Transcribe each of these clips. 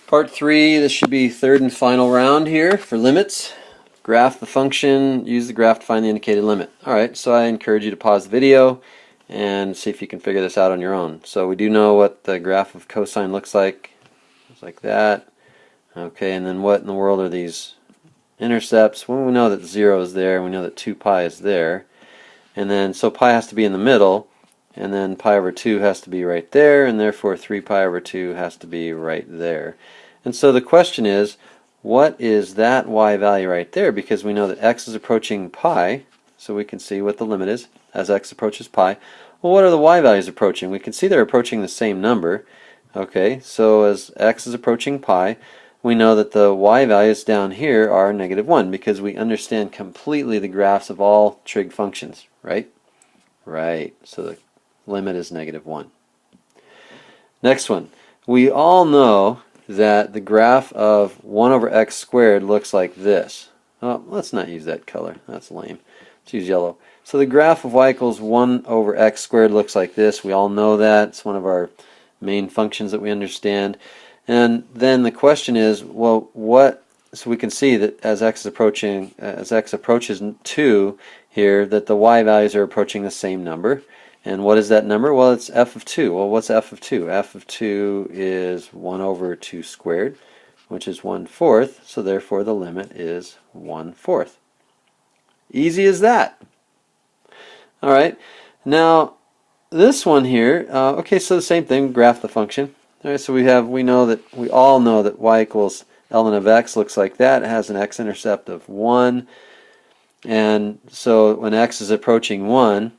Part 3, this should be third and final round here for limits. Graph the function, use the graph to find the indicated limit. Alright, so I encourage you to pause the video and see if you can figure this out on your own. So we do know what the graph of cosine looks like. It's like that. Okay, and then what in the world are these intercepts? Well, we know that 0 is there, we know that 2 pi is there. And then, so pi has to be in the middle, and then pi over 2 has to be right there, and therefore 3 pi over 2 has to be right there. And so the question is, what is that y value right there? Because we know that x is approaching pi, so we can see what the limit is as x approaches pi. Well, what are the y values approaching? We can see they're approaching the same number. Okay, so as x is approaching pi, we know that the y values down here are -1 because we understand completely the graphs of all trig functions, right? Right, so the limit is -1. Next one. We all know that the graph of 1 over x squared looks like this. Oh, let's not use that color. That's lame. Let's use yellow. So the graph of y equals 1 over x squared looks like this. We all know that. It's one of our main functions that we understand. And then the question is, well, what? So we can see that as x approaches 2 here, that the y values are approaching the same number. And what is that number? Well, it's f of 2. Well, what's f of 2? F of 2 is 1 over 2 squared, which is 1/4, so therefore the limit is 1/4. Easy as that. Alright, now this one here, okay, so the same thing, graph the function. Alright, so we all know that y equals ln of x looks like that. It has an x-intercept of 1, and so when x is approaching 1,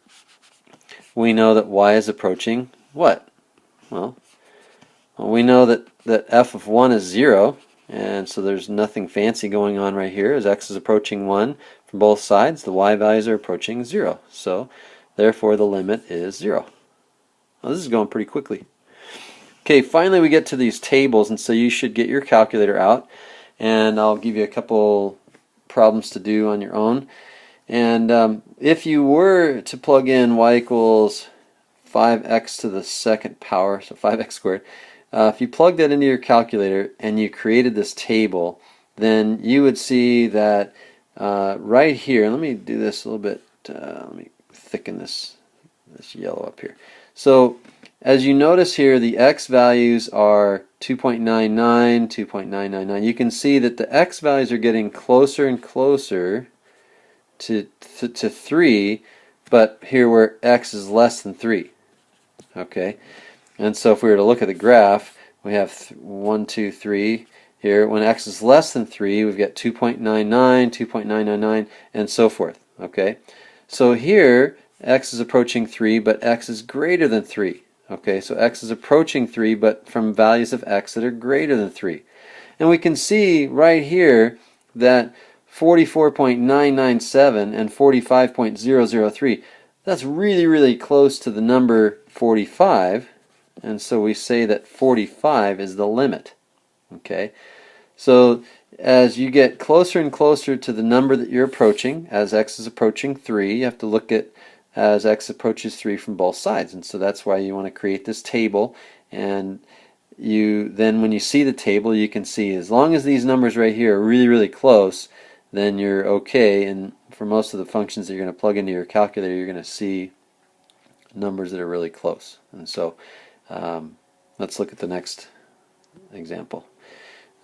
we know that y is approaching what? Well, we know that f of 1 is 0, and so there's nothing fancy going on right here. As x is approaching 1 from both sides, the y values are approaching 0. So, therefore, the limit is 0. Well, this is going pretty quickly. Okay, finally we get to these tables, and so you should get your calculator out, and I'll give you a couple problems to do on your own. And if you were to plug in y equals 5x to the second power, so 5x squared, if you plugged that into your calculator and you created this table, then you would see that right here, let me do this a little bit, let me thicken this yellow up here. So as you notice here, the x values are 2.99, 2.999. You can see that the x values are getting closer and closer to 3, but here where x is less than 3. Okay, and so if we were to look at the graph, we have 1, 2, 3 here. When x is less than 3, we've got 2.99, 2.999, and so forth. Okay, so here x is approaching 3, but x is greater than 3. Okay, so x is approaching 3, but from values of x that are greater than 3. And we can see right here that 44.997 and 45.003, that's really close to the number 45, and so we say that 45 is the limit. Okay, so as you get closer and closer to the number that you're approaching, as x is approaching 3, you have to look at as x approaches 3 from both sides, and so that's why you want to create this table. And then when you see the table, you can see as long as these numbers right here are really close, then you're okay. And for most of the functions that you're going to plug into your calculator, you're going to see numbers that are really close. And so let's look at the next example.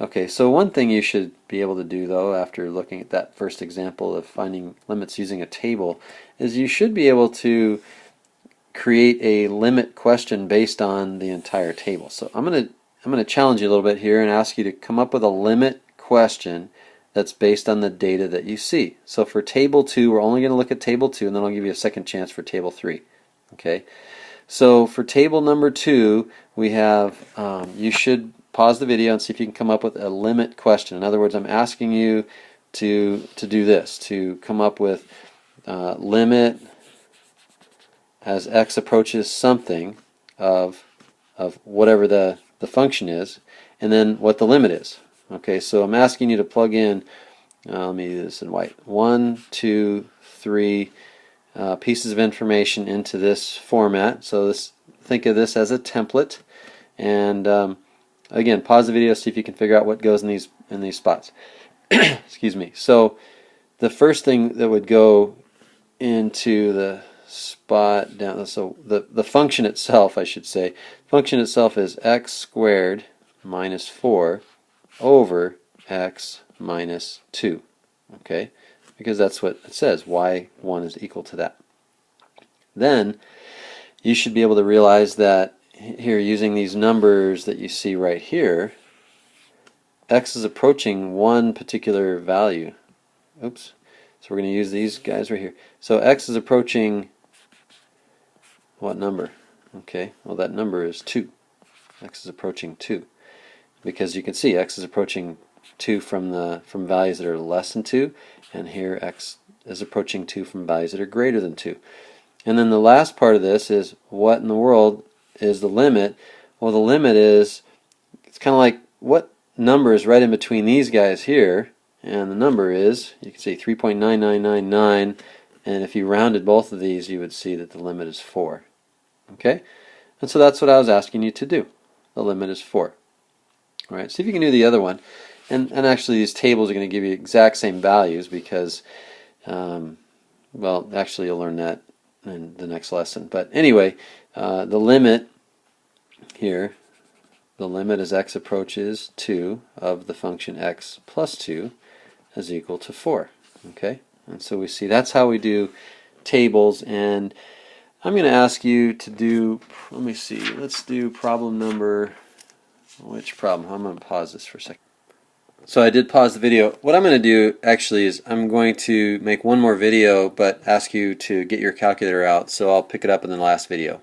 Okay, so one thing you should be able to do, though, after looking at that first example of finding limits using a table, is you should be able to create a limit question based on the entire table. So I'm going to challenge you a little bit here and ask you to come up with a limit question that's based on the data that you see. So for table 2, we're only going to look at table 2, and then I'll give you a second chance for table 3. Okay, so for table number 2, we have, you should pause the video and see if you can come up with a limit question. In other words, I'm asking you to do this, to come up with limit as x approaches something of whatever the function is, and then what the limit is. Okay, so I'm asking you to plug in, let me do this in white, 1, 2, 3 pieces of information into this format. So think of this as a template, and again, pause the video, see if you can figure out what goes in these spots. Excuse me. So the first thing that would go into the spot down, so the function itself, I should say, function itself is x squared minus 4 over x minus 2. Okay, because that's what it says, y1 is equal to that. Then you should be able to realize that here, using these numbers that you see right here, x is approaching one particular value. Oops. So we're going to use these guys right here. So x is approaching what number? Okay, well that number is 2. X is approaching 2. Because you can see x is approaching 2 from values that are less than 2, and here x is approaching 2 from values that are greater than 2. And then the last part of this is, what in the world is the limit? Well, the limit is, it's kind of like, what number is right in between these guys here? And the number is, you can see 3.9999, and if you rounded both of these, you would see that the limit is 4. Okay? And so that's what I was asking you to do. The limit is 4. All right, see if you can do the other one. And actually these tables are going to give you exact same values because, well, actually you'll learn that in the next lesson. But anyway, the limit here, the limit as x approaches 2 of the function x plus 2 is equal to 4. Okay, and so we see that's how we do tables. And I'm going to ask you to do, let me see, let's do problem number, which problem? I'm going to pause this for a second. So I did pause the video. What I'm going to do actually is I'm going to make one more video but ask you to get your calculator out, so I'll pick it up in the last video.